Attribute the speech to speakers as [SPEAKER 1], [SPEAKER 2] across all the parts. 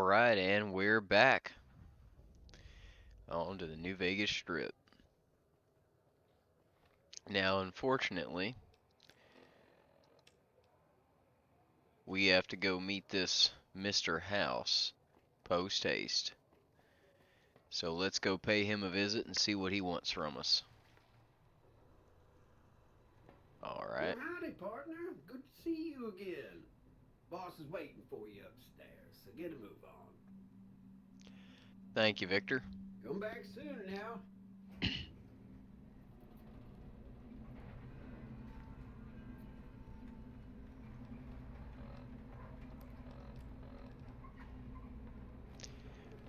[SPEAKER 1] Alright, and we're back onto the New Vegas Strip. Now, unfortunately, we have to go meet this Mr. House post haste. So let's go pay him a visit and see what he wants from us. Alright.
[SPEAKER 2] Well, howdy, partner. Good to see you again. Boss is waiting for you upstairs, so get a move on.
[SPEAKER 1] Thank you, Victor.
[SPEAKER 2] Come back soon now.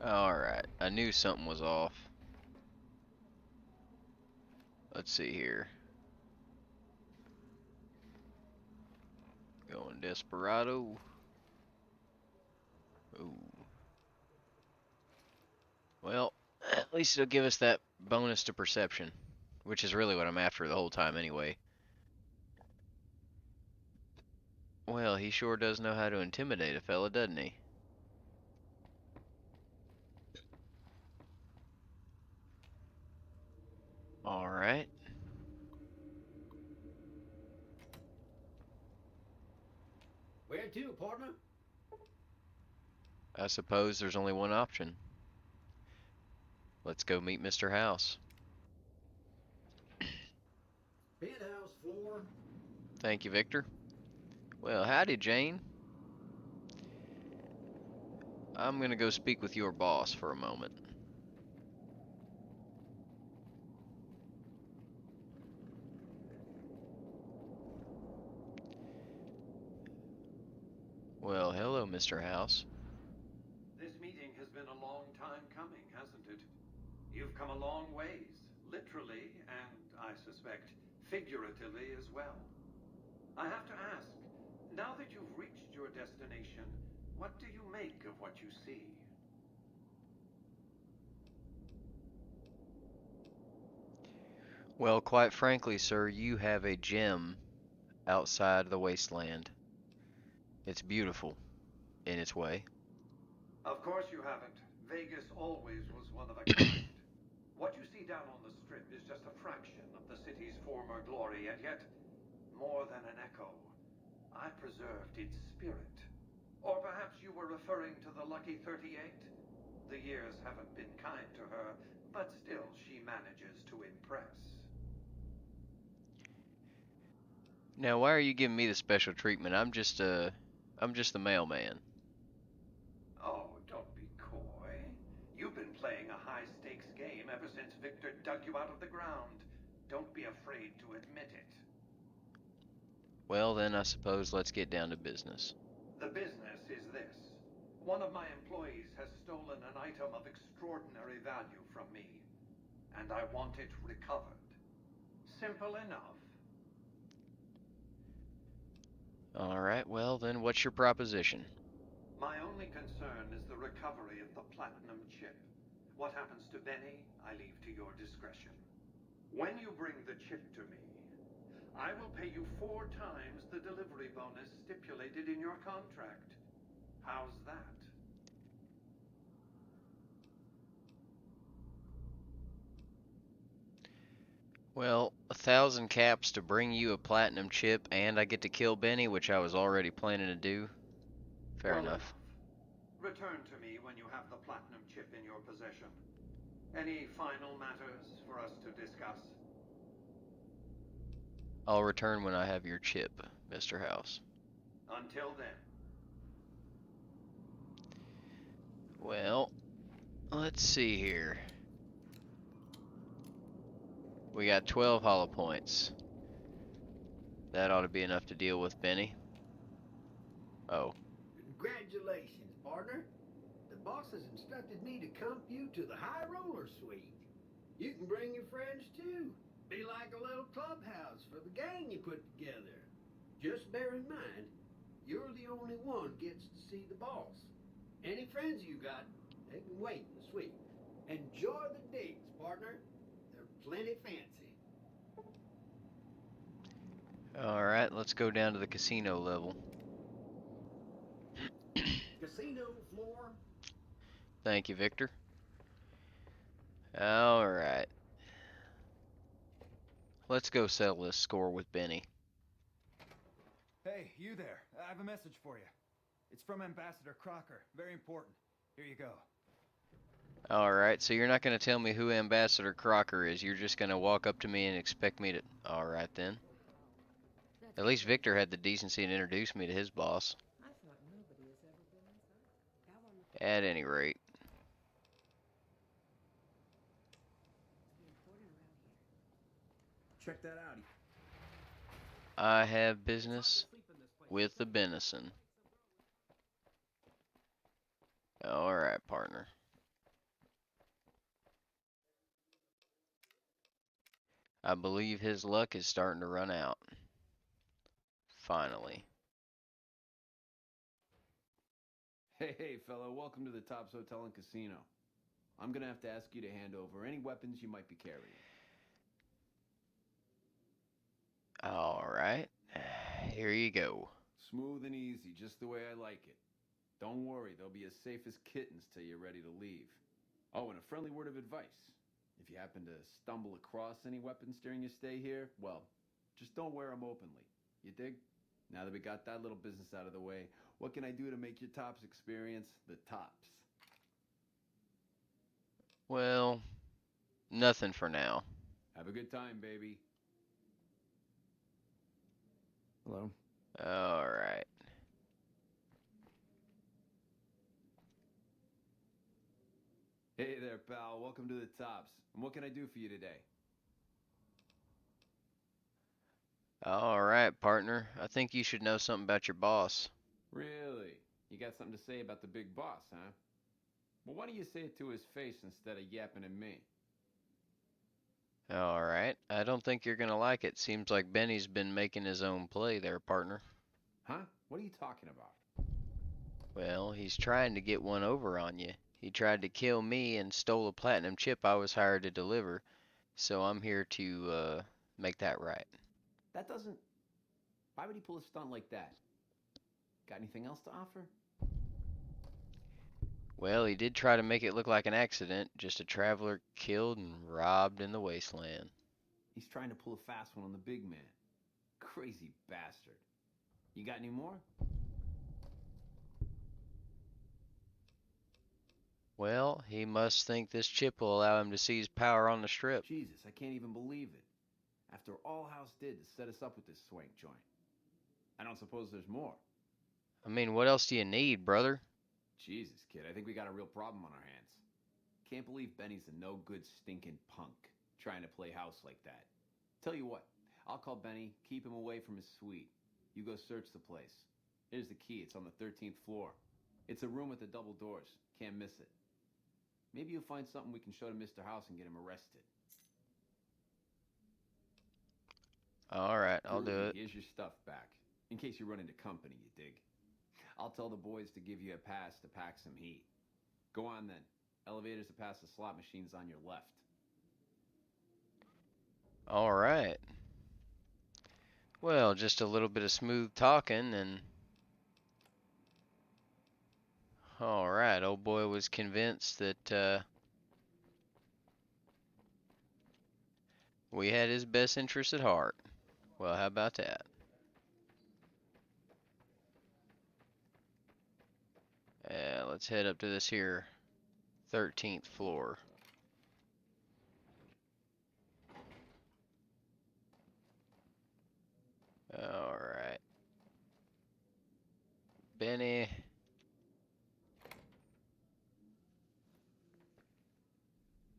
[SPEAKER 1] Alright, I knew something was off. Let's see here. Going Desperado. Ooh. Well, at least it'll give us that bonus to perception, which is really what I'm after the whole time anyway. Well, he sure does know how to intimidate a fella, doesn't he? Alright.
[SPEAKER 2] Where to, partner?
[SPEAKER 1] I suppose there's only one option. Let's go meet Mr. House.
[SPEAKER 2] Penthouse floor.
[SPEAKER 1] Thank you, Victor. Well, howdy, Jane. I'm gonna go speak with your boss for a moment. Well, hello, Mr. House.
[SPEAKER 3] This meeting has been a long time coming, hasn't it? You've come a long ways, literally, and I suspect figuratively as well. I have to ask, now that you've reached your destination, what do you make of what you see?
[SPEAKER 1] Well, quite frankly, sir, you have a gem outside the wasteland. It's beautiful in its way.
[SPEAKER 3] Of course you haven't. Vegas always was one of a kind. What you see down on the strip is just a fraction of the city's former glory, and yet, more than an echo, I preserved its spirit. Or perhaps you were referring to the Lucky 38? The years haven't been kind to her, but still she manages to impress.
[SPEAKER 1] Now, why are you giving me the special treatment? I'm just the mailman.
[SPEAKER 3] Oh, don't be coy. You've been playing a high-stakes game ever since Victor dug you out of the ground. Don't be afraid to admit it.
[SPEAKER 1] Well, then I suppose let's get down to business.
[SPEAKER 3] The business is this. One of my employees has stolen an item of extraordinary value from me, and I want it recovered. Simple enough.
[SPEAKER 1] Alright, well then what's your proposition?
[SPEAKER 3] My only concern is the recovery of the platinum chip. What happens to Benny, I leave to your discretion. When you bring the chip to me, I will pay you 4 times the delivery bonus stipulated in your contract. How's that?
[SPEAKER 1] Well, 1,000 caps to bring you a platinum chip, and I get to kill Benny, which I was already planning to do. Fair
[SPEAKER 3] Well
[SPEAKER 1] enough.
[SPEAKER 3] Return to me when you have the platinum chip in your possession. Any final matters for us to discuss?
[SPEAKER 1] I'll return when I have your chip, Mr. House.
[SPEAKER 3] Until then.
[SPEAKER 1] Well, let's see here. We got 12 hollow points. That ought to be enough to deal with Benny. Oh.
[SPEAKER 2] Congratulations, partner. The boss has instructed me to comp you to the high roller suite. You can bring your friends too. Be like a little clubhouse for the gang you put together. Just bear in mind, you're the only one gets to see the boss. Any friends you got, they can wait in the suite. Enjoy the digs, partner. They're plenty fancy.
[SPEAKER 1] Alright, let's go down to the casino level.
[SPEAKER 2] Casino floor.
[SPEAKER 1] Thank you, Victor. Alright. Let's go settle this score with Benny.
[SPEAKER 4] Hey, you there. I have a message for you. It's from Ambassador Crocker. Very important. Here you go.
[SPEAKER 1] Alright, so you're not going to tell me who Ambassador Crocker is. You're just going to walk up to me and expect me to... Alright then. At least Victor had the decency to introduce me to his boss. At any rate.
[SPEAKER 4] Check that out.
[SPEAKER 1] I have business with the Benison. Alright, partner. I believe his luck is starting to run out. Finally.
[SPEAKER 5] Hey, fellow, welcome to the Tops Hotel and Casino. I'm gonna have to ask you to hand over any weapons you might be carrying.
[SPEAKER 1] Alright. Here you go.
[SPEAKER 5] Smooth and easy, just the way I like it. Don't worry, they'll be as safe as kittens till you're ready to leave. Oh, and a friendly word of advice. If you happen to stumble across any weapons during your stay here, well, just don't wear them openly. You dig? Now that we got that little business out of the way, what can I do to make your Tops experience the tops?
[SPEAKER 1] Well, nothing for now.
[SPEAKER 5] Have a good time, baby. Hello?
[SPEAKER 1] Alright.
[SPEAKER 5] Hey there, pal. Welcome to the Tops. And what can I do for you today?
[SPEAKER 1] Alright, partner. I think you should know something about your boss.
[SPEAKER 5] Really? You got something to say about the big boss, huh? Well, why don't you say it to his face instead of yapping at me?
[SPEAKER 1] Alright. I don't think you're gonna like it. Seems like Benny's been making his own play there, partner.
[SPEAKER 5] Huh? What are you talking about?
[SPEAKER 1] Well, he's trying to get one over on you. He tried to kill me and stole a platinum chip I was hired to deliver. So I'm here to, make that right.
[SPEAKER 5] That doesn't... Why would he pull a stunt like that? Got anything else to offer?
[SPEAKER 1] Well, he did try to make it look like an accident, just a traveler killed and robbed in the wasteland.
[SPEAKER 5] He's trying to pull a fast one on the big man. Crazy bastard. You got any more?
[SPEAKER 1] Well, he must think this chip will allow him to seize power on the strip.
[SPEAKER 5] Jesus, I can't even believe it. After all House did to set us up with this swank joint. I don't suppose there's more.
[SPEAKER 1] I mean, what else do you need, brother?
[SPEAKER 5] Jesus, kid, I think we got a real problem on our hands. Can't believe Benny's a no-good stinking punk trying to play house like that. Tell you what, I'll call Benny, keep him away from his suite. You go search the place. Here's the key, it's on the 13th floor. It's a room with the double doors, can't miss it. Maybe you'll find something we can show to Mr. House and get him arrested.
[SPEAKER 1] Alright, I'll do it.
[SPEAKER 5] Here's your stuff back, in case you run into company, you dig. I'll tell the boys to give you a pass to pack some heat. Go on then. Elevators to pass the slot machines on your left.
[SPEAKER 1] Alright. Well, just a little bit of smooth talking and... Alright, old boy was convinced that, we had his best interests at heart. Well, how about that? Let's head up to this here 13th floor. Alright. Benny.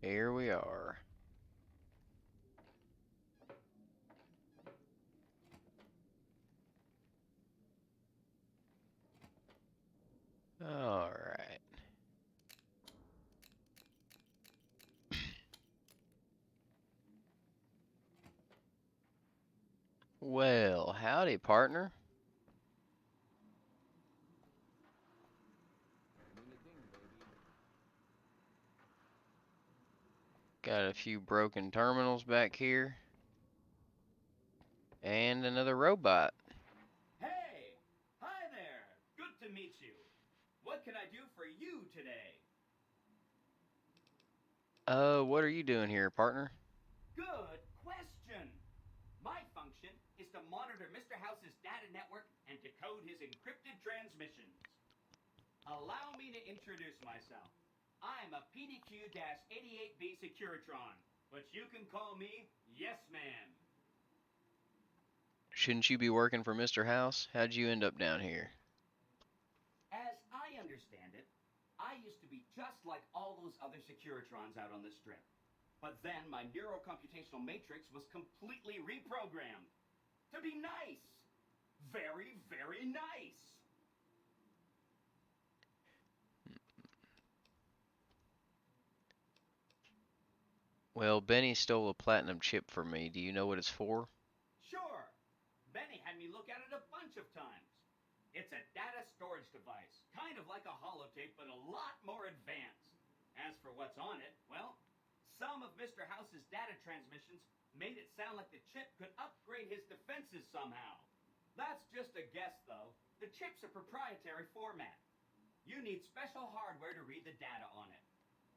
[SPEAKER 1] Here we are. Alright. Well, howdy, partner. Got a few broken terminals back here. And another robot.
[SPEAKER 6] Hey! Hi there! Good to meet you. What can I do for you today?
[SPEAKER 1] What are you doing here, partner?
[SPEAKER 6] Good question. My function is to monitor Mr. House's data network and decode his encrypted transmissions. Allow me to introduce myself. I'm a PDQ-88B Securitron, but you can call me Yes Man.
[SPEAKER 1] Shouldn't you be working for Mr. House? How'd you end up down here?
[SPEAKER 6] As I understand it, I used to be just like all those other Securitrons out on the strip. But then my neurocomputational matrix was completely reprogrammed to be nice. Very, very nice.
[SPEAKER 1] Well, Benny stole a platinum chip from me. Do you know what it's for?
[SPEAKER 6] Sure. Benny had me look at it a bunch of times. It's a data storage device, kind of like a holotape, but a lot more advanced. As for what's on it, well, some of Mr. House's data transmissions made it sound like the chip could upgrade his defenses somehow. That's just a guess, though. The chip's a proprietary format. You need special hardware to read the data on it.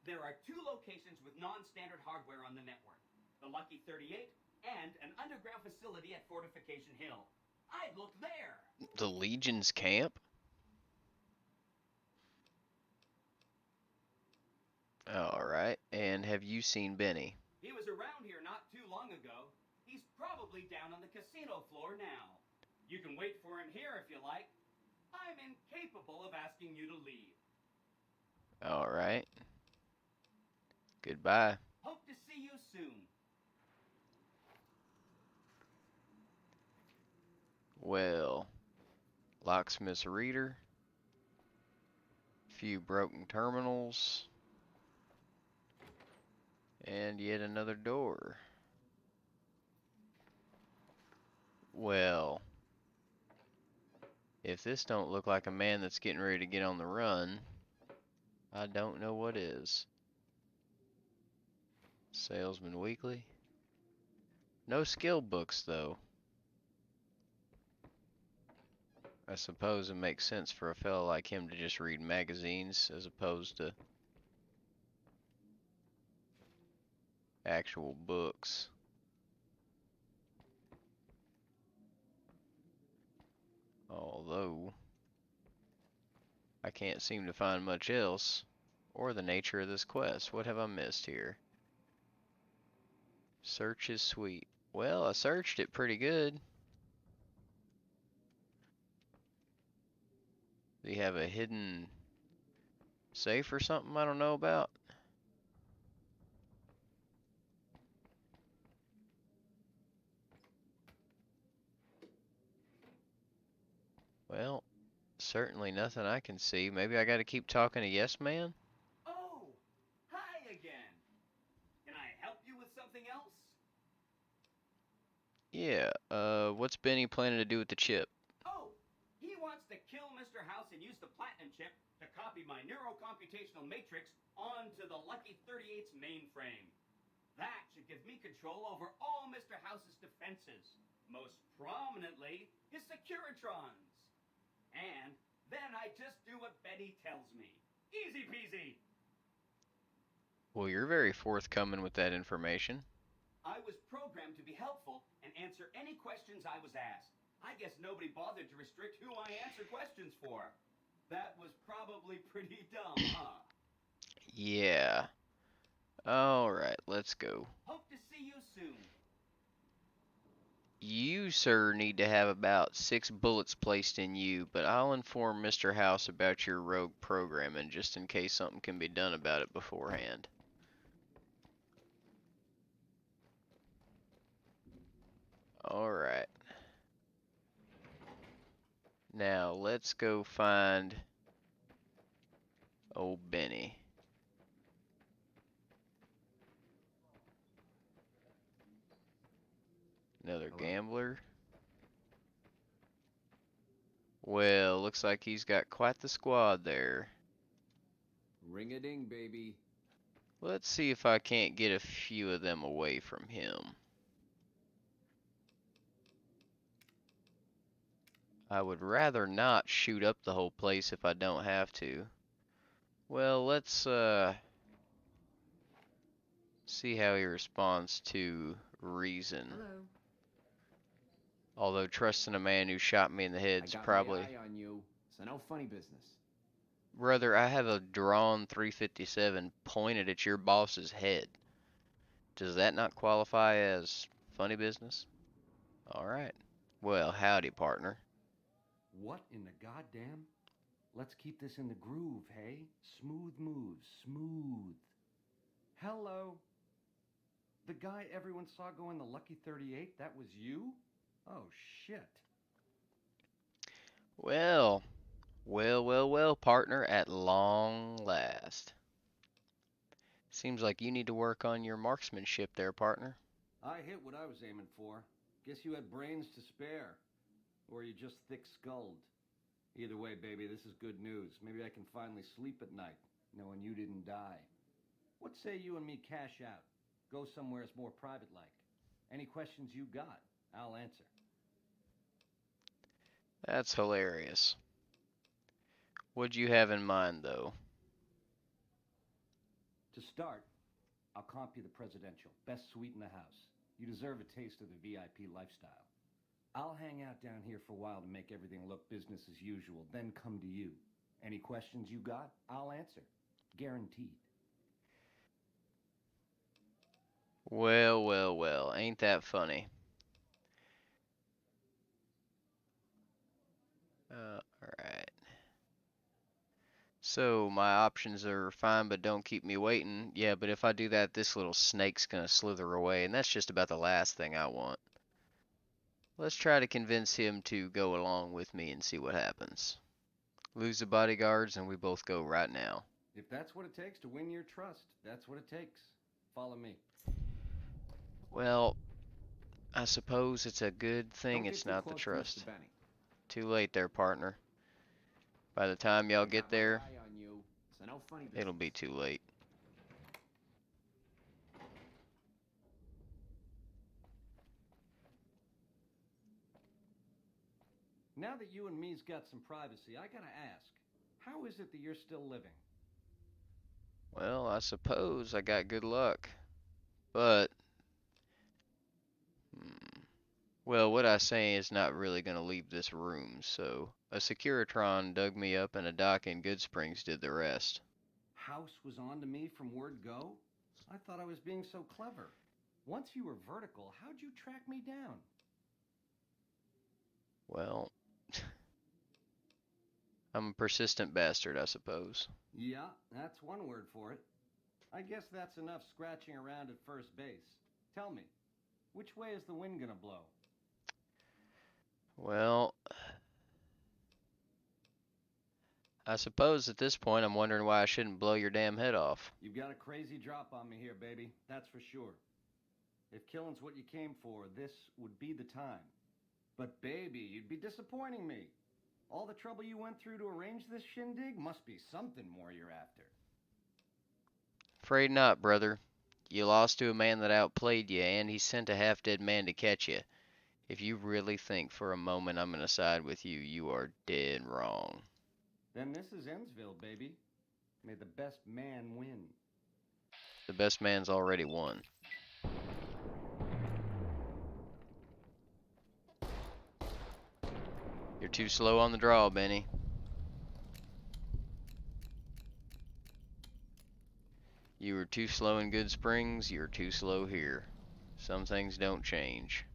[SPEAKER 6] There are two locations with non-standard hardware on the network. The Lucky 38 and an underground facility at Fortification Hill. I'd look there.
[SPEAKER 1] The Legion's camp? Alright, and have you seen Benny?
[SPEAKER 6] He was around here not too long ago. He's probably down on the casino floor now. You can wait for him here if you like. I'm incapable of asking you to leave.
[SPEAKER 1] Alright. Goodbye.
[SPEAKER 6] Hope to see you soon.
[SPEAKER 1] Well, locksmith's reader. Few broken terminals. And yet another door. Well, if this don't look like a man that's getting ready to get on the run, I don't know what is. Salesman Weekly. No skill books, though. I suppose it makes sense for a fellow like him to just read magazines as opposed to actual books. Although, I can't seem to find much else, or the nature of this quest. What have I missed here? Search is sweet. Well, I searched it pretty good. Do you have a hidden safe or something I don't know about? Well, certainly nothing I can see. Maybe I gotta keep talking to Yes Man?
[SPEAKER 6] Oh, hi again. Can I help you with something else?
[SPEAKER 1] Yeah, what's Benny planning to do with the chip?
[SPEAKER 6] Oh, he wants to kill Mr. House and use the platinum chip to copy my neurocomputational matrix onto the Lucky 38's mainframe. That should give me control over all Mr. House's defenses, most prominently his Securitrons. And then I just do what Benny tells me. Easy peasy.
[SPEAKER 1] Well, you're very forthcoming with that information.
[SPEAKER 6] I was programmed to be helpful and answer any questions I was asked. I guess nobody bothered to restrict who I answer questions for. That was probably pretty dumb, huh?
[SPEAKER 1] Yeah. Alright, let's go.
[SPEAKER 6] Hope to see you soon.
[SPEAKER 1] You, sir, need to have about 6 bullets placed in you, but I'll inform Mr. House about your rogue programming just in case something can be done about it beforehand. Alright. Now, let's go find old Benny. Another
[SPEAKER 5] Hello.
[SPEAKER 1] gambler. Well, looks like he's got quite the squad there.
[SPEAKER 5] Ring-a-ding, baby.
[SPEAKER 1] Let's see if I can't get a few of them away from him. I would rather not shoot up the whole place if I don't have to. Well, let's See how he responds to reason.
[SPEAKER 7] Hello.
[SPEAKER 1] Although trusting a man who shot me in the
[SPEAKER 5] I
[SPEAKER 1] head's
[SPEAKER 5] got
[SPEAKER 1] probably...
[SPEAKER 5] my eye on you, so no funny business.
[SPEAKER 1] Brother, I have a drawn 357 pointed at your boss's head. Does that not qualify as funny business? Alright. Well, howdy, partner.
[SPEAKER 8] What in the goddamn? Let's keep this in the groove, hey? Smooth moves, smooth. Hello. The guy everyone saw go in the Lucky 38, that was you? Oh, shit.
[SPEAKER 1] Well, well, partner, at long last. Seems like you need to work on your marksmanship there, partner.
[SPEAKER 8] I hit what I was aiming for. Guess you had brains to spare. Or you just thick-skulled. Either way, baby, this is good news. Maybe I can finally sleep at night, knowing you didn't die. What say you and me cash out? Go somewhere more private-like. Any questions you got, I'll answer.
[SPEAKER 1] That's hilarious. What'd you have in mind, though?
[SPEAKER 8] To start, I'll comp you the presidential. Best suite in the house. You deserve a taste of the VIP lifestyle. I'll hang out down here for a while to make everything look business as usual, then come to you. Any questions you got, I'll answer. Guaranteed.
[SPEAKER 1] Well, ain't that funny? Alright. So, my options are fine, but don't keep me waiting. Yeah, but if I do that, this little snake's gonna slither away, and that's just about the last thing I want. Let's try to convince him to go along with me and see what happens. Lose the bodyguards, and we both go right now.
[SPEAKER 8] If that's what it takes to win your trust, that's what it takes. Follow me.
[SPEAKER 1] Well, I suppose it's a good thing
[SPEAKER 5] Don't
[SPEAKER 1] it's
[SPEAKER 5] get too
[SPEAKER 1] not the
[SPEAKER 5] close to
[SPEAKER 1] trust.
[SPEAKER 5] Mr. Benny.
[SPEAKER 1] Too late there, partner. By the time y'all
[SPEAKER 5] I
[SPEAKER 1] get
[SPEAKER 5] got my
[SPEAKER 1] there,
[SPEAKER 5] eye on you, so no funny business.
[SPEAKER 1] it'll be too late.
[SPEAKER 8] Now that you and me's got some privacy, I gotta ask, how is it that you're still living?
[SPEAKER 1] Well, I suppose I got good luck. But, well, what I say is not really going to leave this room, so a Securitron dug me up and a dock in Good Springs did the rest.
[SPEAKER 8] House was on to me from word go? I thought I was being so clever. Once you were vertical, how'd you track me down?
[SPEAKER 1] Well, I'm a persistent bastard, I suppose.
[SPEAKER 8] Yeah, that's one word for it. I guess that's enough scratching around at first base. Tell me, which way is the wind gonna blow?
[SPEAKER 1] Well, I suppose at this point I'm wondering why I shouldn't blow your damn head off.
[SPEAKER 8] You've got a crazy drop on me here, baby. That's for sure. If killing's what you came for, this would be the time. But baby, you'd be disappointing me. All the trouble you went through to arrange this shindig must be something more you're after.
[SPEAKER 1] Afraid not, brother. You lost to a man that outplayed you, and he sent a half-dead man to catch you. If you really think for a moment I'm gonna side with you, you are dead wrong.
[SPEAKER 8] Then this is Ennsville, baby. May the best man win.
[SPEAKER 1] The best man's already won. You're too slow on the draw, Benny. You were too slow in Good Springs, you're too slow here. Some things don't change.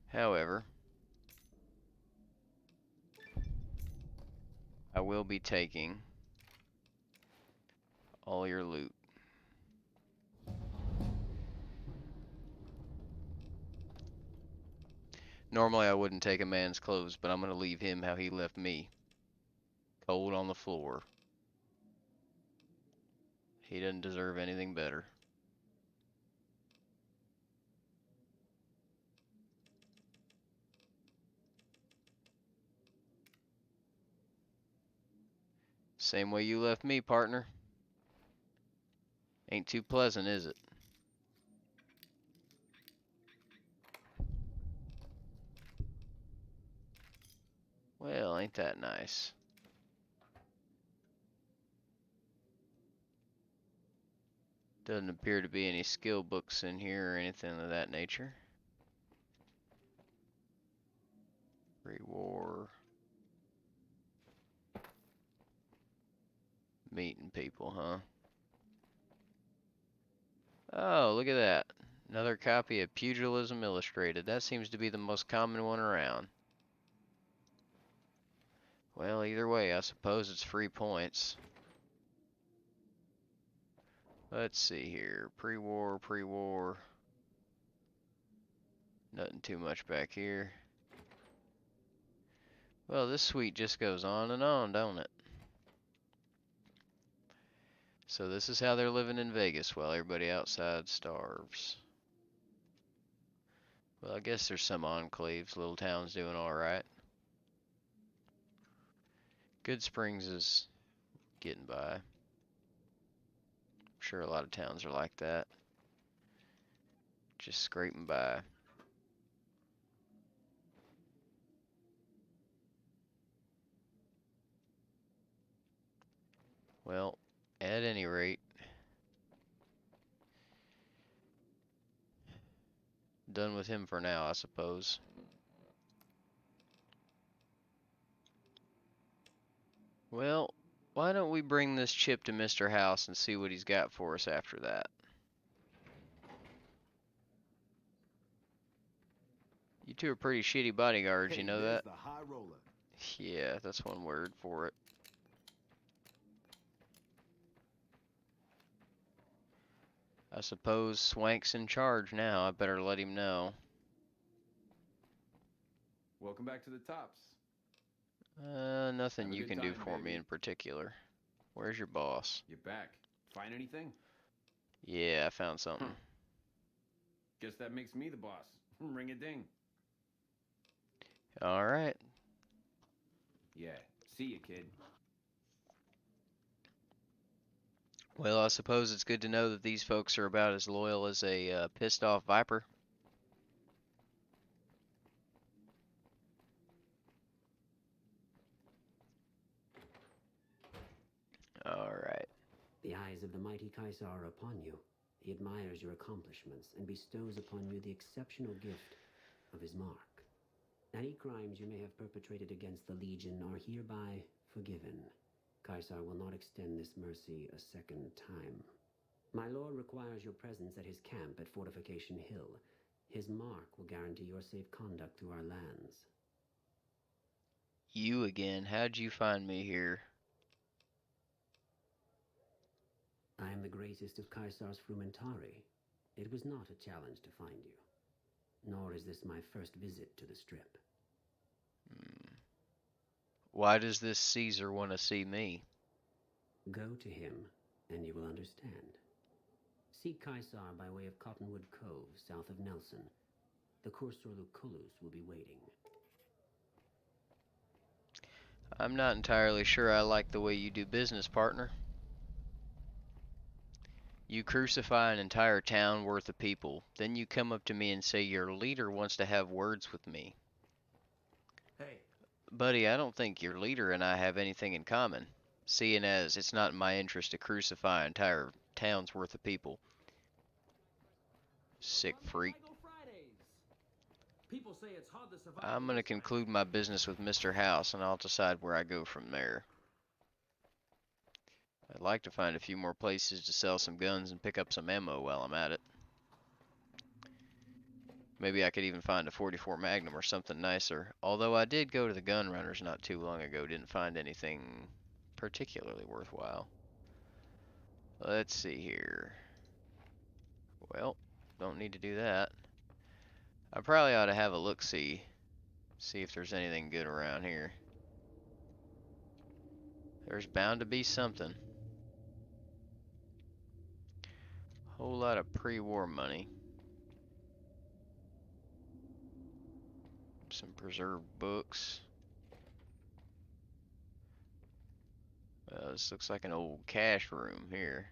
[SPEAKER 1] However, I will be taking all your loot. Normally I wouldn't take a man's clothes, but I'm gonna leave him how he left me. Cold on the floor. He doesn't deserve anything better. Same way you left me, partner. Ain't too pleasant, is it? Well, ain't that nice? Doesn't appear to be any skill books in here or anything of that nature. Pre-war. Meeting people, huh? Oh, look at that. Another copy of Pugilism Illustrated. That seems to be the most common one around. Well, either way, I suppose it's free points. Let's see here. Pre-war, pre-war. Nothing too much back here. Well, this suite just goes on and on, don't it? So this is how they're living in Vegas while everybody outside starves. Well, I guess there's some enclaves, little towns doing alright. Good Springs is getting by. I'm sure a lot of towns are like that. Just scraping by. Well, at any rate, done with him for now, I suppose. Well, why don't we bring this chip to Mr. House and see what he's got for us after that? You two are pretty shitty bodyguards,
[SPEAKER 7] Hey,
[SPEAKER 1] you know
[SPEAKER 7] there's
[SPEAKER 1] that?
[SPEAKER 7] the high roller.
[SPEAKER 1] Yeah, that's one word for it. I suppose Swank's in charge now. I better let him know.
[SPEAKER 5] Welcome back to the tops.
[SPEAKER 1] Nothing
[SPEAKER 5] Have a
[SPEAKER 1] you
[SPEAKER 5] good
[SPEAKER 1] can do
[SPEAKER 5] time,
[SPEAKER 1] for me
[SPEAKER 5] baby.
[SPEAKER 1] in particular. Where's your boss?
[SPEAKER 5] You're back. Find anything?
[SPEAKER 1] Yeah, I found something.
[SPEAKER 5] Guess that makes me the boss. Ring a ding.
[SPEAKER 1] Alright.
[SPEAKER 5] Yeah. See you, kid.
[SPEAKER 1] Well, I suppose it's good to know that these folks are about as loyal as a pissed off viper. Alright.
[SPEAKER 9] The eyes of the mighty Kaisar are upon you. He admires your accomplishments and bestows upon you the exceptional gift of his mark. Any crimes you may have perpetrated against the Legion are hereby forgiven. Kaisar will not extend this mercy a second time. My lord requires your presence at his camp at Fortification Hill. His mark will guarantee your safe conduct through our lands.
[SPEAKER 1] You again. How'd you find me here?
[SPEAKER 9] I am the greatest of Kaisar's Frumentari. It was not a challenge to find you. Nor is this my first visit to the Strip.
[SPEAKER 1] Why does this Caesar want to see me?
[SPEAKER 9] Go to him, and you will understand. Seek Kaisar by way of Cottonwood Cove, south of Nelson. The Cursor Lucullus will be waiting.
[SPEAKER 1] I'm not entirely sure I like the way you do business, partner. You crucify an entire town worth of people, then you come up to me and say your leader wants to have words with me.
[SPEAKER 8] Hey,
[SPEAKER 1] Buddy, I don't think your leader and I have anything in common, seeing as it's not in my interest to crucify an entire town's worth of people. Sick freak.
[SPEAKER 10] People say it's hard to survive.
[SPEAKER 1] I'm gonna conclude my business with Mr. House, and I'll decide where I go from there. I'd like to find a few more places to sell some guns and pick up some ammo while I'm at it. Maybe I could even find a 44 Magnum or something nicer. Although I did go to the gun runners not too long ago, didn't find anything particularly worthwhile. Let's see here. Well, don't need to do that. I probably ought to have a look-see. See if there's anything good around here. There's bound to be something. Whole lot of pre-war money. Some preserved books. This looks like an old cash room here.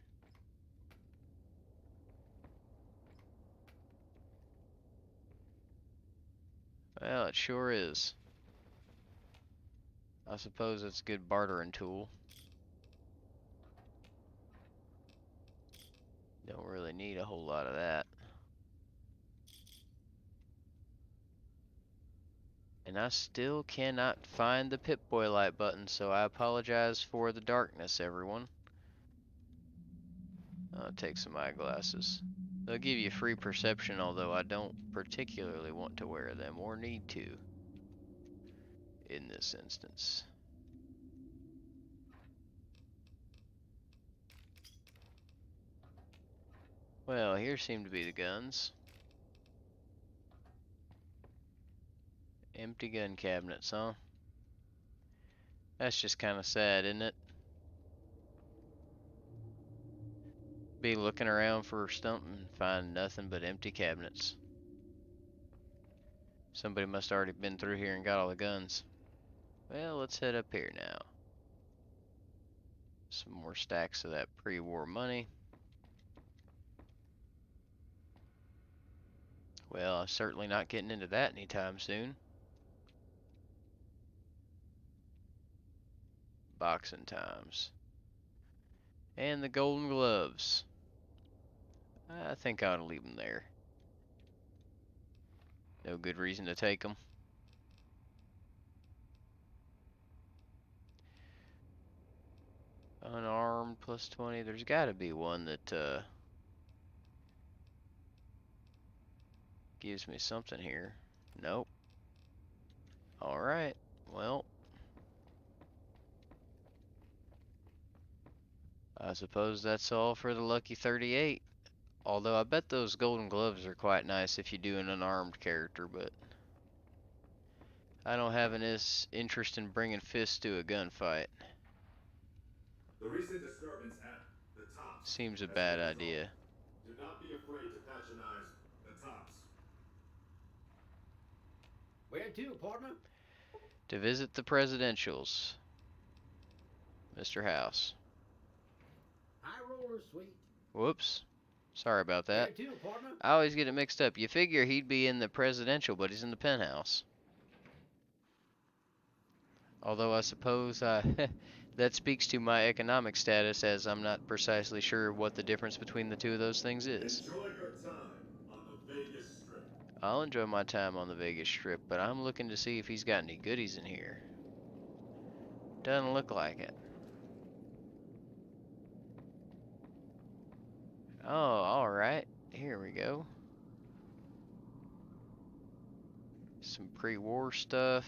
[SPEAKER 1] Well, it sure is. I suppose it's a good bartering tool. Don't really need a whole lot of that. And I still cannot find the Pip-Boy light button, so I apologize for the darkness, everyone. I'll take some eyeglasses. They'll give you free perception, although I don't particularly want to wear them or need to in this instance. Well, here seem to be the guns. Empty gun cabinets, huh? That's just kind of sad, isn't it? Be looking around for something and find nothing but empty cabinets. Somebody must have already been through here and got all the guns. Well, let's head up here now. Some more stacks of that pre-war money. Well, I'm certainly not getting into that anytime soon. Boxing times. And the golden gloves. I think I ought to leave them there. No good reason to take them. Unarmed plus 20. There's got to be one that gives me something here. Nope. Alright. Well, I suppose that's all for the lucky 38. Although I bet those golden gloves are quite nice if you do an unarmed character, but I don't have an interest in bringing fists to a gunfight.
[SPEAKER 7] The recent disturbance at the Tops
[SPEAKER 1] Seems a
[SPEAKER 7] has
[SPEAKER 1] bad
[SPEAKER 7] been resolved.
[SPEAKER 1] idea.
[SPEAKER 7] Do not be afraid to patronize the Tops.
[SPEAKER 2] Where to, partner?
[SPEAKER 1] To visit the presidentials, Mr. House.
[SPEAKER 2] High roller suite.
[SPEAKER 1] Whoops. Sorry about
[SPEAKER 2] Where
[SPEAKER 1] that.
[SPEAKER 2] to, partner?
[SPEAKER 1] I always get it mixed up. You figure he'd be in the presidential, but he's in the penthouse. Although I suppose that speaks to my economic status, as I'm not precisely sure what the difference between the two of those things is.
[SPEAKER 7] Enjoy your time on the Vegas Strip.
[SPEAKER 1] I'll enjoy my time on the Vegas Strip, but I'm looking to see if he's got any goodies in here. Doesn't look like it. Oh, alright. Here we go. Some pre-war stuff.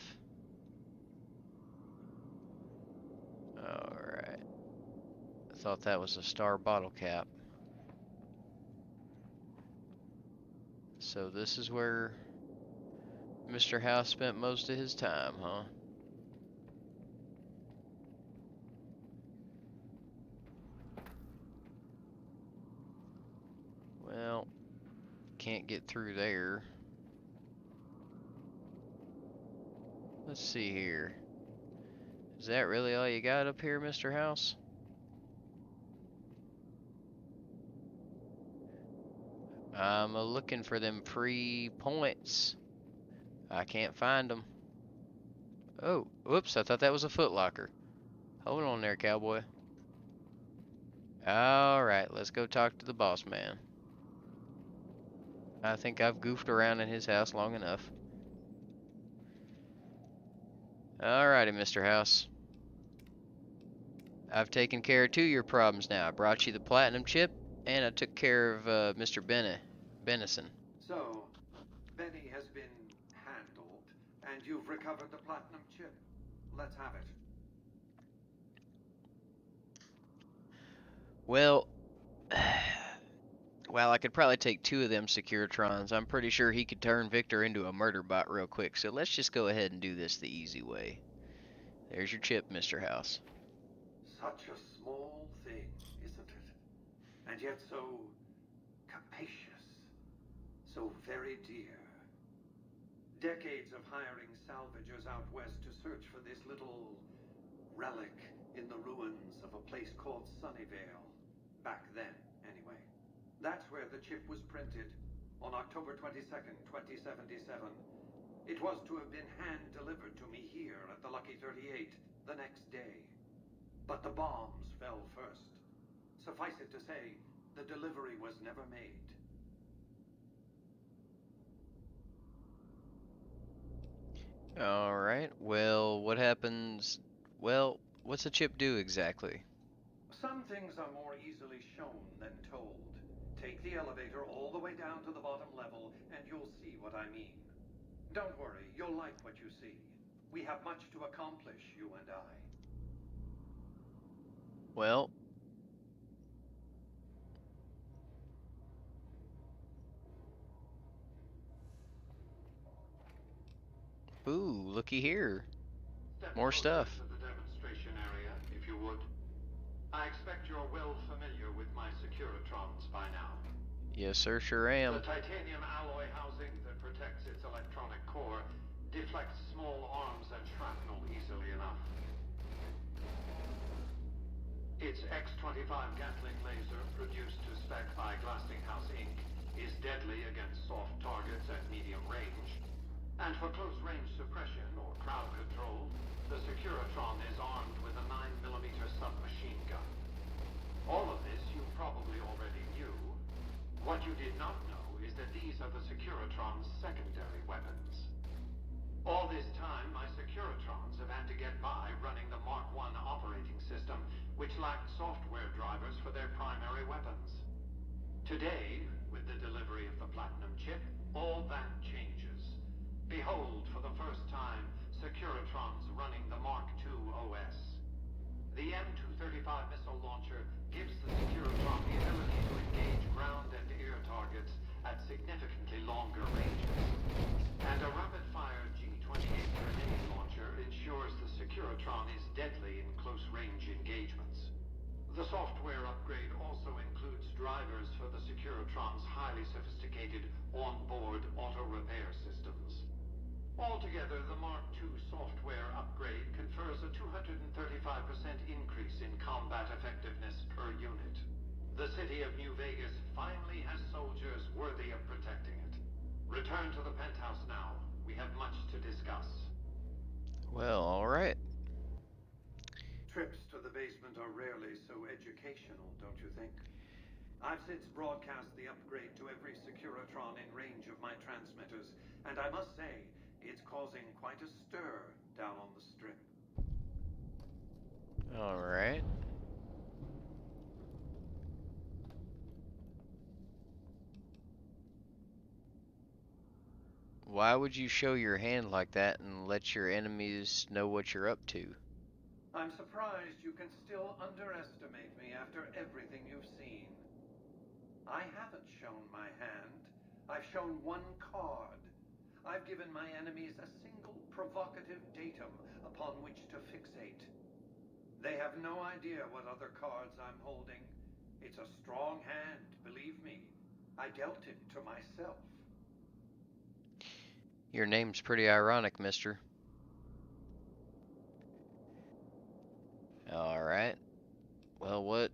[SPEAKER 1] Alright. I thought that was a star bottle cap. So this is where Mr. House spent most of his time, huh? Well, can't get through there. Let's see here. Is that really all you got up here, Mr. House? I'm looking for them free points. I can't find them. Oh, whoops, I thought that was a Foot Locker. Hold on there, cowboy. Alright, let's go talk to the boss man. I think I've goofed around in his house long enough. Alrighty, Mr. House. I've taken care of two of your problems now. I brought you the platinum chip, and I took care of Mr. Bennison.
[SPEAKER 3] So, Benny has been handled, and you've recovered the platinum chip. Let's have it.
[SPEAKER 1] Well, well, I could probably take two of them Securitrons. I'm pretty sure he could turn Victor into a murder bot real quick, so let's just go ahead and do this the easy way. There's your chip, Mr. House.
[SPEAKER 3] Such a small thing, isn't it? And yet so capacious, so very dear. Decades of hiring salvagers out west to search for this little relic in the ruins of a place called Sunnyvale. Back then, anyway. That's where the chip was printed, on October 22nd, 2077. It was to have been hand-delivered to me here at the Lucky 38 the next day. But the bombs fell first. Suffice it to say, the delivery was never made.
[SPEAKER 1] Alright, well, what happens? Well, what's a chip do exactly?
[SPEAKER 3] Some things are more easily shown than told. Take the elevator all the way down to the bottom level, and you'll see what I mean. Don't worry, you'll like what you see. We have much to accomplish, you and I.
[SPEAKER 1] Well, ooh, looky here.
[SPEAKER 3] Step
[SPEAKER 1] More
[SPEAKER 3] closer
[SPEAKER 1] stuff.
[SPEAKER 3] to the demonstration area, if you would. I expect you're well familiar with my Securitrons by now.
[SPEAKER 1] Yes, sir, sure
[SPEAKER 3] The
[SPEAKER 1] am.
[SPEAKER 3] titanium alloy housing that protects its electronic core deflects small arms and shrapnel easily enough. Its X-25 Gatling laser, produced to spec by Glassinghouse Inc., is deadly against soft targets at medium range. And for close-range suppression or crowd control, the Securitron is armed with a 9mm submachine gun. All of this you probably already knew. What you did not know is that these are the Securitron's secondary weapons. All this time, my Securitrons have had to get by running the Mark I operating system, which lacked software drivers for their primary weapons. Today, with the delivery of the Platinum chip, all that changes. Behold, for the first time, Securitrons running the Mark II OS. The M235 missile launcher gives the Securitron the ability to engage ground and air targets at significantly longer ranges. And a rapid-fire G-28 grenade launcher ensures the Securitron is deadly in close-range engagements. The software upgrade also includes drivers for the Securitron's highly sophisticated on-board auto-repair systems. Altogether, the Mark II software upgrade confers a 235% increase in combat effectiveness per unit. The city of New Vegas finally has soldiers worthy of protecting it. Return to the penthouse now. We have much to discuss.
[SPEAKER 1] Well, alright.
[SPEAKER 3] Trips to the basement are rarely so educational, don't you think? I've since broadcast the upgrade to every Securitron in range of my transmitters, and I must say, it's causing quite a stir down on the strip.
[SPEAKER 1] Alright. Why would you show your hand like that and let your enemies know what you're up to?
[SPEAKER 3] I'm surprised you can still underestimate me after everything you've seen. I haven't shown my hand. I've shown one card. I've given my enemies a single provocative datum upon which to fixate. They have no idea what other cards I'm holding. It's a strong hand, believe me. I dealt it to myself.
[SPEAKER 1] Your name's pretty ironic, mister. Alright. Well, what?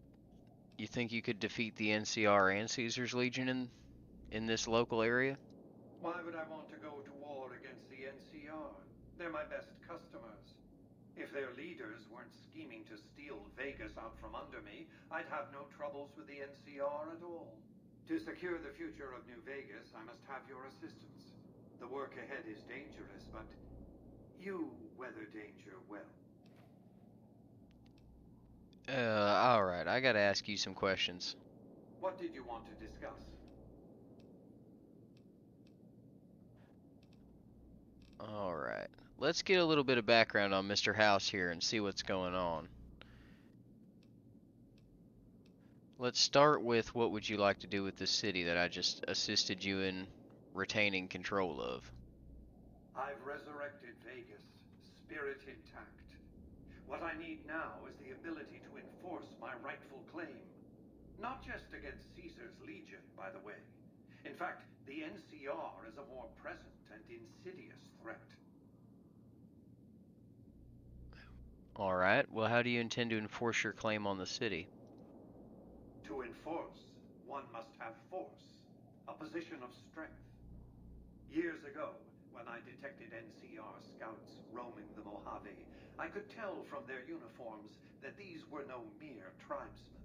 [SPEAKER 1] You think you could defeat the NCR and Caesar's Legion in this local area?
[SPEAKER 3] Why would I want to go to war against the NCR? They're my best customers. If their leaders weren't scheming to steal Vegas out from under me, I'd have no troubles with the NCR at all. To secure the future of New Vegas, I must have your assistance. The work ahead is dangerous, but you weather danger well.
[SPEAKER 1] Alright, I gotta ask you some questions.
[SPEAKER 3] What did you want to discuss?
[SPEAKER 1] Alright. Let's get a little bit of background on Mr. House here and see what's going on. Let's start with what would you like to do with this city that I just assisted you in retaining control of?
[SPEAKER 3] I've resurrected Vegas, spirit intact. What I need now is the ability to enforce my rightful claim. Not just against Caesar's Legion, by the way. In fact, the NCR is a more present and insidious threat.
[SPEAKER 1] Alright, well, how do you intend to enforce your claim on the city?
[SPEAKER 3] To enforce, one must have force, a position of strength. Years ago, when I detected NCR scouts roaming the Mojave, I could tell from their uniforms that these were no mere tribesmen.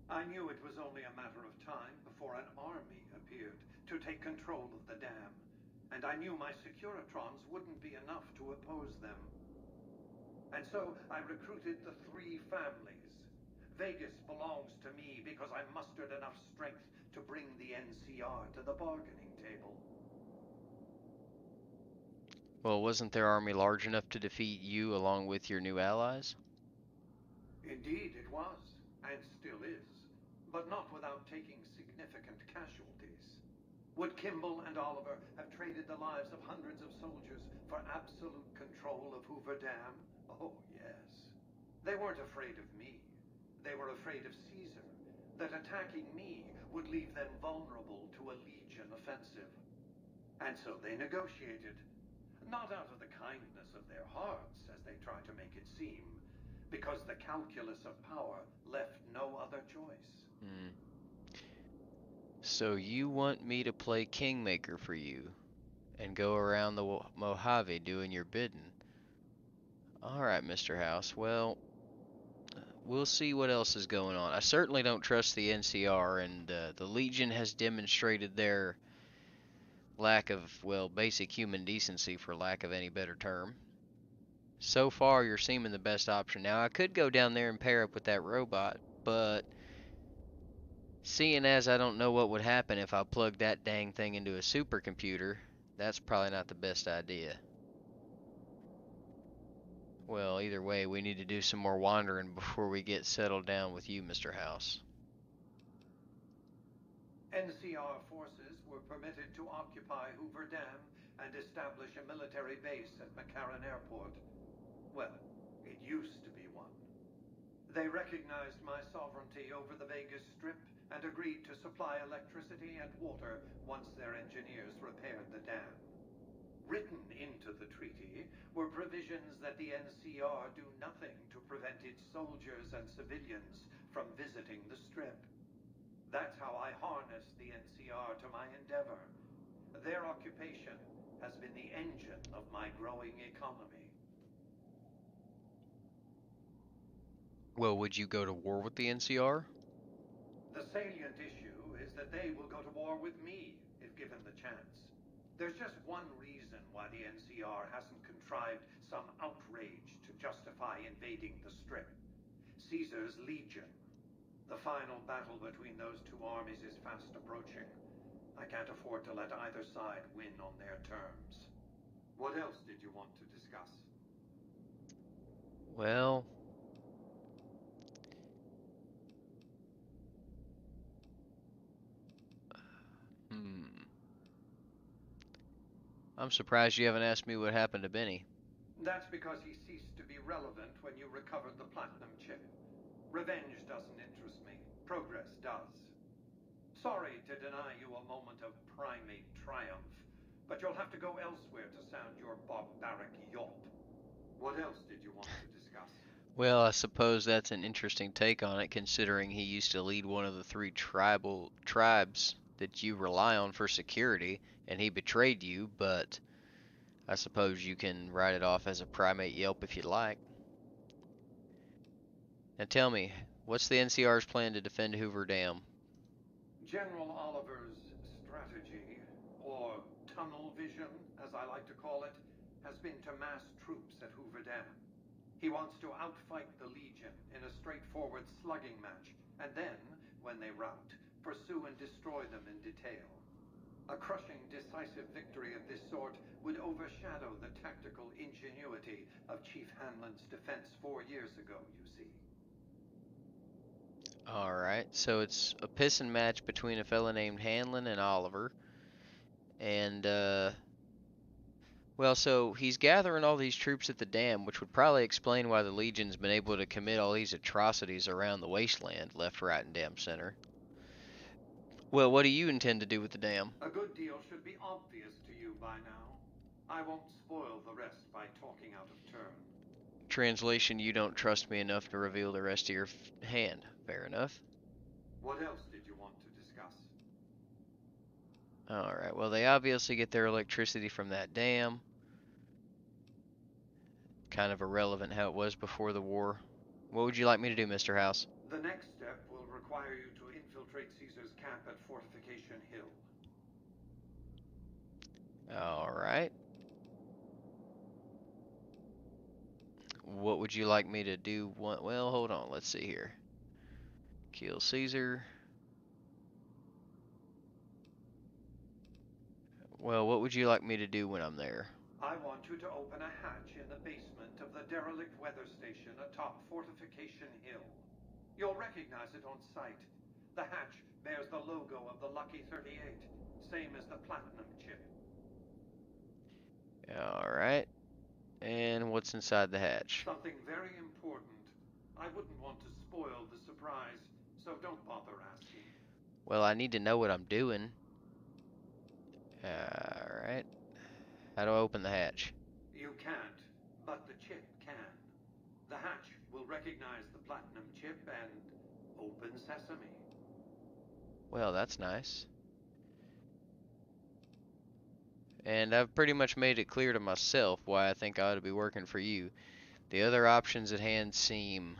[SPEAKER 3] I knew it was only a matter of time before an army appeared to take control of the dam, and I knew my Securitrons wouldn't be enough to oppose them. And so I recruited the three families. Vegas belongs to me because I mustered enough strength to bring the NCR to the bargaining table.
[SPEAKER 1] Well, wasn't their army large enough to defeat you along with your new allies?
[SPEAKER 3] Indeed, it was, and still is, but not without taking significant casualties. Would Kimball and Oliver have traded the lives of hundreds of soldiers for absolute control of Hoover Dam? Oh, yes. They weren't afraid of me. They were afraid of Caesar, that attacking me would leave them vulnerable to a Legion offensive. And so they negotiated. Not out of the kindness of their hearts, as they try to make it seem, because the calculus of power left no other choice.
[SPEAKER 1] Hmm. So you want me to play Kingmaker for you and go around the Mojave doing your bidding? Alright, Mr. House. Well, we'll see what else is going on. I certainly don't trust the NCR, and the Legion has demonstrated their lack of, well, basic human decency, for lack of any better term. So far, you're seeming the best option. Now, I could go down there and pair up with that robot, but seeing as I don't know what would happen if I plugged that dang thing into a supercomputer, that's probably not the best idea. Well, either way, we need to do some more wandering before we get settled down with you, Mr. House.
[SPEAKER 3] NCR forces were permitted to occupy Hoover Dam and establish a military base at McCarran Airport. Well, it used to be one. They recognized my sovereignty over the Vegas Strip and agreed to supply electricity and water once their engineers repaired the dam. Written into the treaty were provisions that the NCR do nothing to prevent its soldiers and civilians from visiting the Strip. That's how I harness the NCR to my endeavor. Their occupation has been the engine of my growing economy.
[SPEAKER 1] Well, would you go to war with the NCR?
[SPEAKER 3] The salient issue is that they will go to war with me if given the chance. There's just one reason why the NCR hasn't contrived some outrage to justify invading the Strip. Caesar's Legion. The final battle between those two armies is fast approaching. I can't afford to let either side win on their terms. What else did you want to discuss?
[SPEAKER 1] Well, hmm. I'm surprised you haven't asked me what happened to Benny.
[SPEAKER 3] That's because he ceased to be relevant when you recovered the platinum chip. Revenge doesn't interest me. Progress does. Sorry to deny you a moment of primate triumph, but you'll have to go elsewhere to sound your barbaric yawp. What else did you want to discuss?
[SPEAKER 1] Well, I suppose that's an interesting take on it, considering he used to lead one of the three tribal tribes that you rely on for security, and he betrayed you, but I suppose you can write it off as a primate yelp if you'd like. Now tell me, what's the NCR's plan to defend Hoover Dam?
[SPEAKER 3] General Oliver's strategy, or tunnel vision, as I like to call it, has been to mass troops at Hoover Dam. He wants to outfight the Legion in a straightforward slugging match, and then, when they rout, pursue and destroy them in detail. A crushing, decisive victory of this sort would overshadow the tactical ingenuity of Chief Hanlon's defense 4 years ago, you see.
[SPEAKER 1] Alright, so it's a pissing match between a fella named Hanlon and Oliver, and, well, so he's gathering all these troops at the dam, which would probably explain why the Legion's been able to commit all these atrocities around the wasteland, left, right, and damn center. Well, what do you intend to do with the dam?
[SPEAKER 3] A good deal should be obvious to you by now. I won't spoil the rest by talking out of turn.
[SPEAKER 1] Translation, you don't trust me enough to reveal the rest of your hand. Fair enough.
[SPEAKER 3] What else did you want to discuss?
[SPEAKER 1] Alright, well, they obviously get their electricity from that dam. Kind of irrelevant how it was before the war. What would you like me to do, Mr. House?
[SPEAKER 3] The next step will require you to infiltrate Caesar's camp at Fortification Hill.
[SPEAKER 1] Alright. What would you like me to do? Well, hold on. Let's see here. Kill Caesar. Well, what would you like me to do when I'm there?
[SPEAKER 3] I want you to open a hatch in the basement of the derelict weather station atop Fortification Hill. You'll recognize it on sight. The hatch bears the logo of the Lucky 38, same as the platinum chip.
[SPEAKER 1] Alright. And what's inside the hatch?
[SPEAKER 3] Something very important. I wouldn't want to spoil the surprise, so don't bother asking.
[SPEAKER 1] Well, I need to know what I'm doing. Alright. How do I open the hatch?
[SPEAKER 3] You can't, but the chip can. The hatch will recognize the platinum chip and open sesame.
[SPEAKER 1] Well, that's nice. And I've pretty much made it clear to myself why I think I ought to be working for you. The other options at hand seem,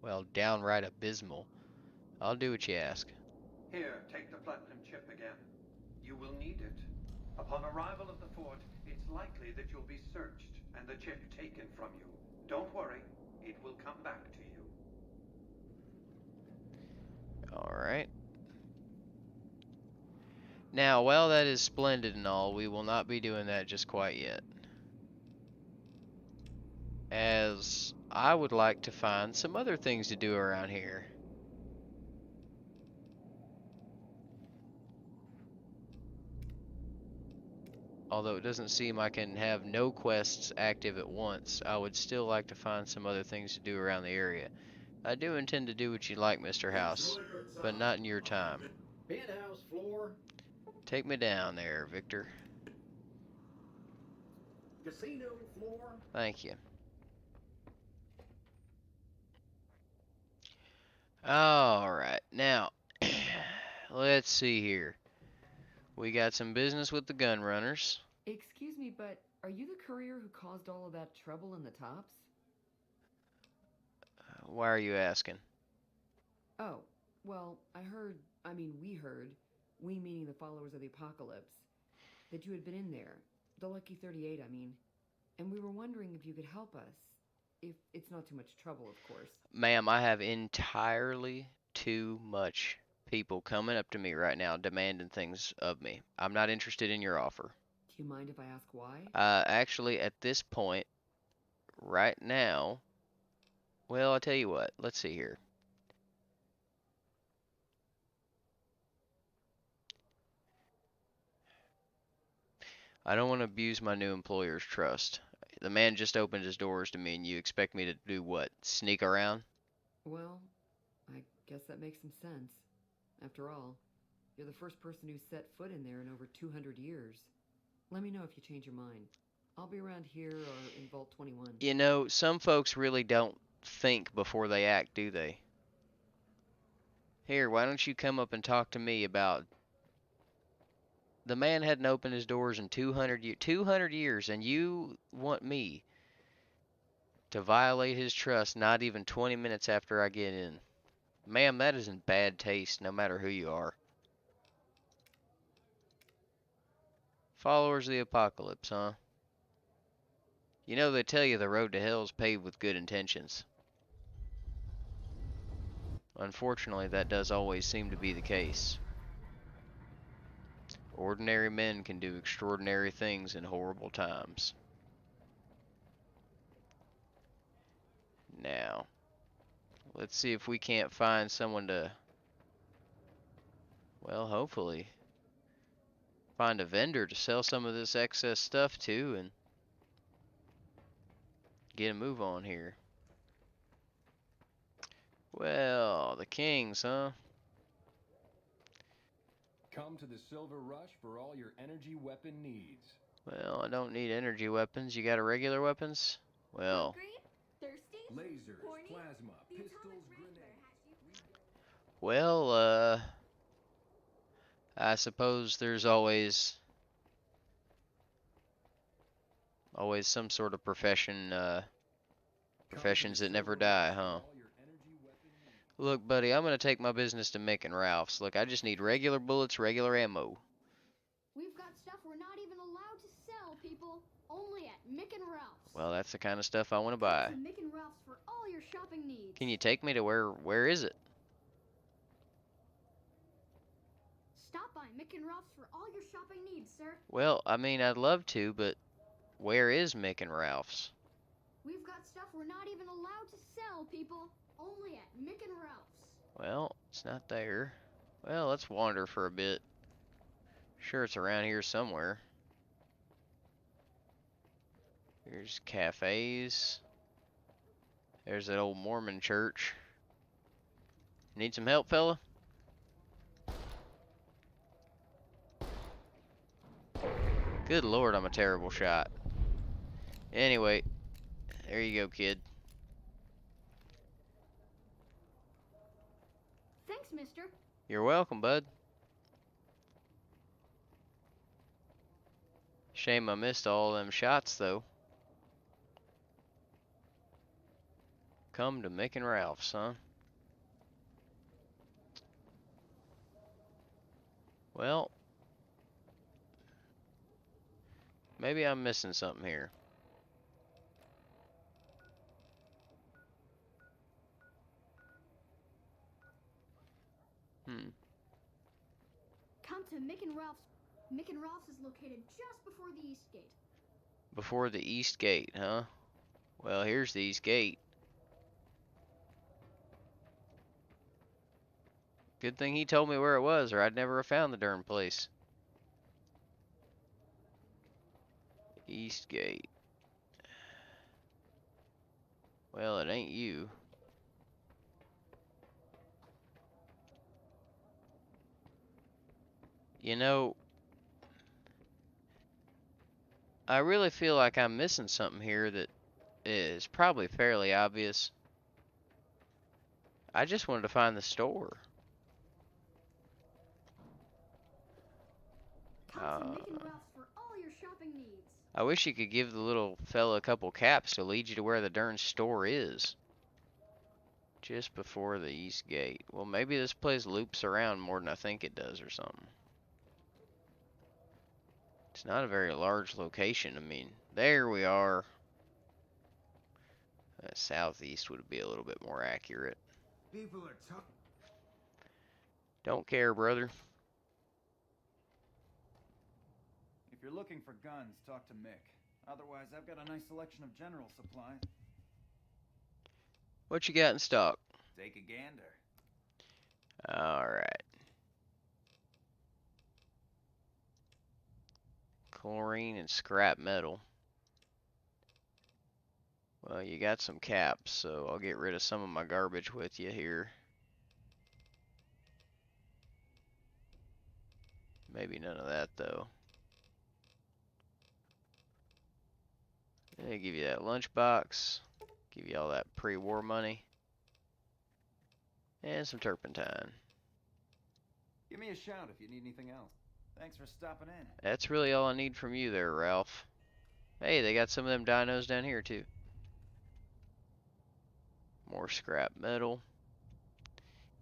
[SPEAKER 1] well, downright abysmal. I'll do what you ask.
[SPEAKER 3] Here, take the platinum chip again. You will need it. Upon arrival at the fort, it's likely that you'll be searched and the chip taken from you. Don't worry, it will come back to you.
[SPEAKER 1] Alright. Now, while that is splendid and all, we will not be doing that just quite yet. As I would like to find some other things to do around here. Although it doesn't seem I can have no quests active at once, I would still like to find some other things to do around the area. I do intend to do what you like, Mr. House, but not in your time.
[SPEAKER 2] Penthouse floor,
[SPEAKER 1] Take me down there, Victor.
[SPEAKER 2] casino floor.
[SPEAKER 1] Thank you. Alright, now, let's see here. We got some business with the gun runners.
[SPEAKER 10] Excuse me, but are you the courier who caused all of that trouble in the tops?
[SPEAKER 1] Why are you asking?
[SPEAKER 10] Oh, well, we heard, we meaning the followers of the apocalypse, that you had been in there. The Lucky 38, I mean. And we were wondering if you could help us. If it's not too much trouble, of course.
[SPEAKER 1] Ma'am, I have entirely too much people coming up to me right now demanding things of me. I'm not interested in your offer.
[SPEAKER 10] Do you mind if I ask why?
[SPEAKER 1] Actually, at this point, right now, well, I'll tell you what. Let's see here. I don't want to abuse my new employer's trust. The man just opened his doors to me, and you expect me to do what? Sneak around?
[SPEAKER 10] Well, I guess that makes some sense. After all, you're the first person who's set foot in there in over 200 years. Let me know if you change your mind. I'll be around here or in Vault 21.
[SPEAKER 1] You know, some folks really don't think before they act, do they? Here, why don't you come up and talk to me about... The man hadn't opened his doors in 200 years, and you want me to violate his trust not even 20 minutes after I get in. Ma'am, that is in bad taste, no matter who you are. Followers of the apocalypse, huh? You know, they tell you the road to hell is paved with good intentions. Unfortunately, that does always seem to be the case. Ordinary men can do extraordinary things in horrible times. Now, let's see if we can't find someone to, well, hopefully, find a vendor to sell some of this excess stuff to and get a move on here. Well, the Kings, huh?
[SPEAKER 11] Come to the Silver Rush for all your energy weapon needs.
[SPEAKER 1] Well, I don't need energy weapons. You got a regular weapons? Well,
[SPEAKER 11] Lasers, plasma, pistols, grenades.
[SPEAKER 1] well, I suppose there's always some sort of professions that never die, huh? Look, buddy, I'm gonna take my business to Mick and Ralph's. Look, I just need regular bullets, regular ammo.
[SPEAKER 12] We've got stuff we're not even allowed to sell, people. Only at Mick and Ralph's.
[SPEAKER 1] Well, that's the kind of stuff I want to
[SPEAKER 12] Come
[SPEAKER 1] buy.
[SPEAKER 12] to Mick and Ralph's for all your shopping needs.
[SPEAKER 1] Can you take me to where is it?
[SPEAKER 12] Stop by Mick and Ralph's for all your shopping needs, sir.
[SPEAKER 1] Well, I mean, I'd love to, but where is Mick and Ralph's?
[SPEAKER 12] We've got stuff we're not even allowed to sell, people. Only at Mick and Ralph's.
[SPEAKER 1] Well, it's not there. Well, let's wander for a bit. Sure, it's around here somewhere. Here's cafes. There's that old Mormon church. Need some help, fella? Good lord, I'm a terrible shot. Anyway, there you go, kid.
[SPEAKER 12] Thanks, mister.
[SPEAKER 1] You're welcome, bud. Shame I missed all them shots, though. Come to Mick and Ralph's, huh? Well, maybe I'm missing something here.
[SPEAKER 12] Come to Mick and Ralph's. Mick and Ralph's is located just before the East Gate.
[SPEAKER 1] Before the East Gate, huh? Well, here's the East Gate. Good thing he told me where it was, or I'd never have found the darn place. East Gate. Well, it ain't you. You know, I really feel like I'm missing something here that is probably fairly obvious. I just wanted to find the store.
[SPEAKER 12] Come to Mick and Ralph's for all your shopping needs.
[SPEAKER 1] I wish you could give the little fella a couple caps to lead you to where the darn store is. Just before the East Gate. Well, maybe this place loops around more than I think it does or something. It's not a very large location. I mean, there we are. Southeast would be a little bit more accurate.
[SPEAKER 4] People are talking.
[SPEAKER 1] Don't care, brother.
[SPEAKER 4] If you're looking for guns, talk to Mick. Otherwise, I've got a nice selection of general supplies.
[SPEAKER 1] What you got in stock?
[SPEAKER 4] Take a gander.
[SPEAKER 1] Alright. Chlorine and scrap metal. Well, you got some caps, so I'll get rid of some of my garbage with you here. Maybe none of that, though. They give you that lunchbox. Give you all that pre-war money. And some turpentine.
[SPEAKER 4] Give me a shout if you need anything else. Thanks for stopping in.
[SPEAKER 1] That's really all I need from you there, Ralph. Hey, they got some of them dinos down here, too. More scrap metal.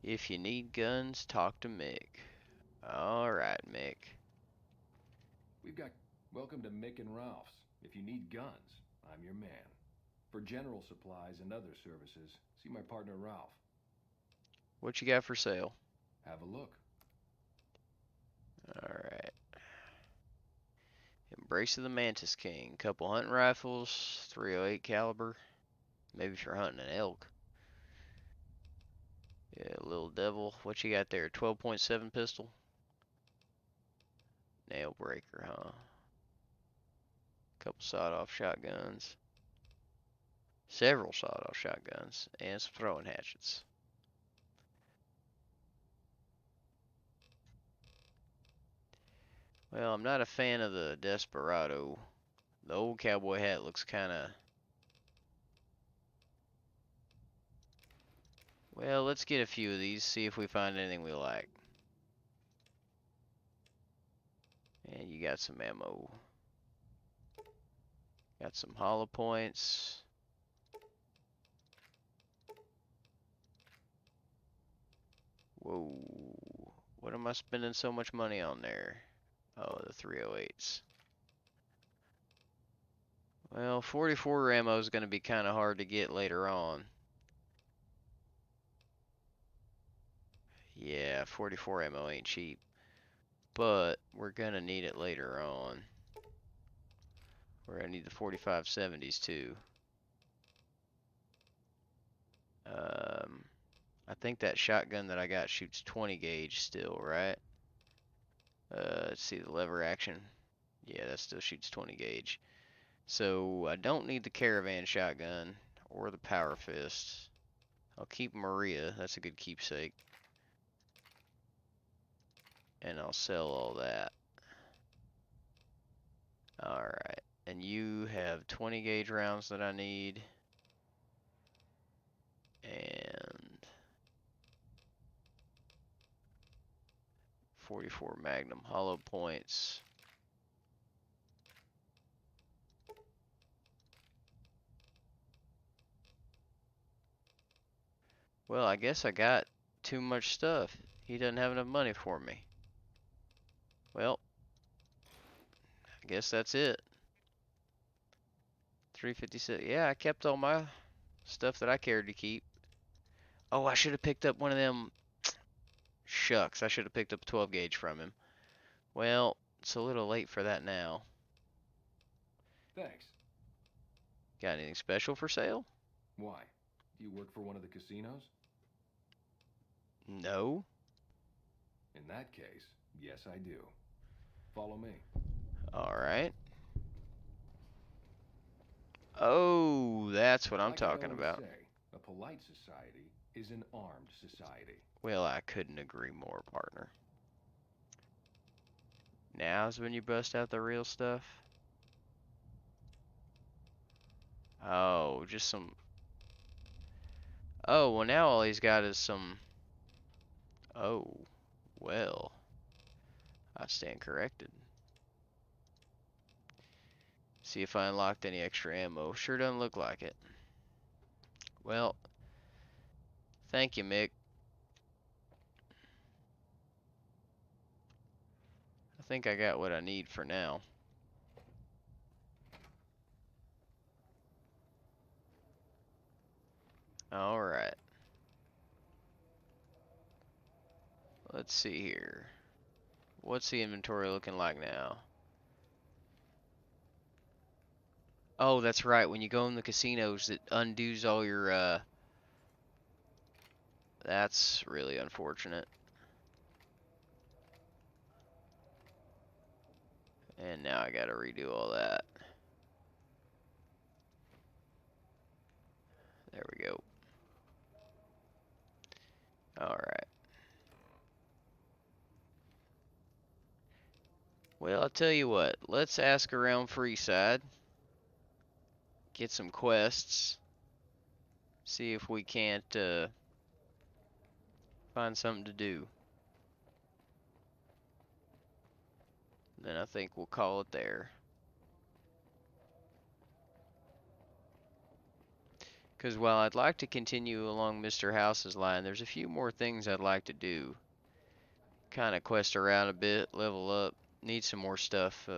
[SPEAKER 1] If you need guns, talk to Mick. Alright, Mick.
[SPEAKER 11] Welcome to Mick and Ralph's. If you need guns, I'm your man. For general supplies and other services, see my partner Ralph.
[SPEAKER 1] What you got for sale?
[SPEAKER 11] Have a look.
[SPEAKER 1] Alright. Embrace of the Mantis King. Couple hunting rifles, 308 caliber. Maybe if you're hunting an elk. Yeah, little devil. What you got there? 12.7 pistol? Nail breaker, huh? Couple sawed-off shotguns. Several sawed-off shotguns. And some throwing hatchets. Well, I'm not a fan of the Desperado. The old cowboy hat looks kinda... Well, let's get a few of these, see if we find anything we like. And you got some ammo. Got some hollow points. what am I spending so much money on there? Oh, the 308s. Well, 44 ammo is going to be kind of hard to get later on. Yeah, 44 ammo ain't cheap. But we're going to need it later on. We're going to need the 4570s too. I think that shotgun that I got shoots 20 gauge still, right? Let's see the lever action. Yeah, that still shoots 20 gauge. So I don't need the caravan shotgun or the power fist. I'll keep Maria. That's a good keepsake. And I'll sell all that. Alright. And you have 20 gauge rounds that I need. And 44 Magnum hollow points. Well, I guess I got too much stuff. He doesn't have enough money for me. Well, I guess that's it. 356. Yeah, I kept all my stuff that I cared to keep. Oh, I should have picked up one of them. Shucks, I should have picked up a 12 gauge from him. Well, it's a little late for that now.
[SPEAKER 11] Thanks.
[SPEAKER 1] Got anything special for sale?
[SPEAKER 11] Why? Do you work for one of the casinos?
[SPEAKER 1] No.
[SPEAKER 11] In that case, yes I do. Follow me.
[SPEAKER 1] Alright. Oh, that's what I'm
[SPEAKER 11] Like I
[SPEAKER 1] talking
[SPEAKER 11] always
[SPEAKER 1] about.
[SPEAKER 11] say, a polite society is an armed society.
[SPEAKER 1] Well, I couldn't agree more, partner. Now's when you bust out the real stuff. Oh, just some... Oh, well now all he's got is some... Oh, well. I stand corrected. See if I unlocked any extra ammo. Sure doesn't look like it. Well, thank you, Mick. I think I got what I need for now. Alright. Let's see here. What's the inventory looking like now? Oh, that's right. When you go in the casinos, it undoes all your, That's really unfortunate. And now I gotta redo all that. There we go. Alright. Well, I'll tell you what. Let's ask around Freeside. Get some quests. See if we can't, find something to do. Then I think we'll call it there. Because while I'd like to continue along Mr. House's line, there's a few more things I'd like to do. Kind of quest around a bit, level up. Need some more stuff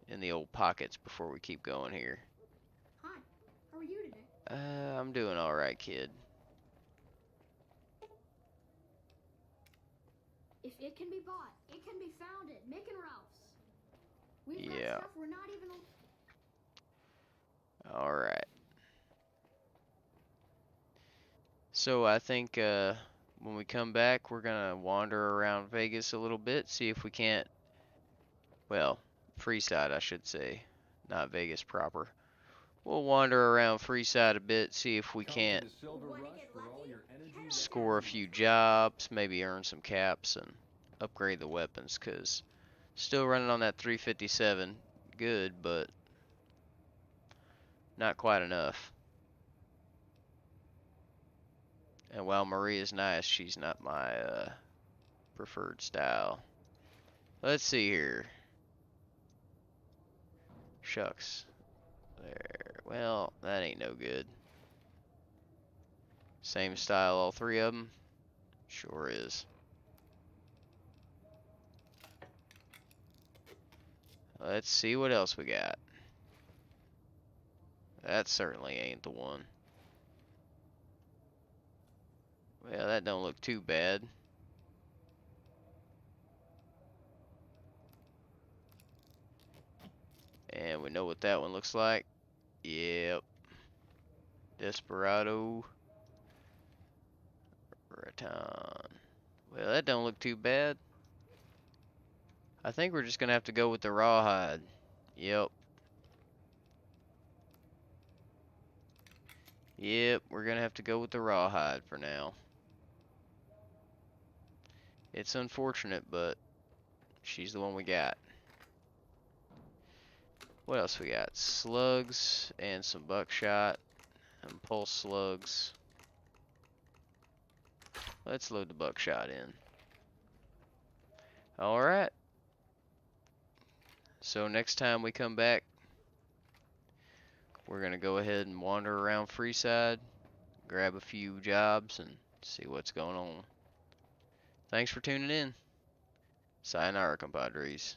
[SPEAKER 1] in the old pockets before we keep going here.
[SPEAKER 12] Hi, how are you today?
[SPEAKER 1] I'm doing alright, kid.
[SPEAKER 12] If it can be bought, it can be found at Mick and Ralph's. We've
[SPEAKER 1] Yeah.
[SPEAKER 12] got stuff we're not even...
[SPEAKER 1] Alright. So I think when we come back, we're gonna wander around Vegas a little bit, see if we can't, well, Freeside I should say, not Vegas proper. We'll wander around Freeside a bit, see if we can't score a few jobs, maybe earn some caps and upgrade the weapons, cause still running on that 357, good, but not quite enough. And while Maria's nice, she's not my preferred style. Let's see here. Shucks. There. Well, that ain't no good. Same style, all three of them? Sure is. Let's see what else we got. That certainly ain't the one. Well, that don't look too bad. And we know what that one looks like. Yep. Desperado. Raton. Well, that don't look too bad. I think we're just gonna have to go with the rawhide. Yep. Yep, we're gonna have to go with the rawhide for now. It's unfortunate, but she's the one we got. What else we got? Slugs and some buckshot and pulse slugs. Let's load the buckshot in. Alright. So next time we come back, we're going to go ahead and wander around Freeside, grab a few jobs, and see what's going on. Thanks for tuning in. Sayonara, compadres.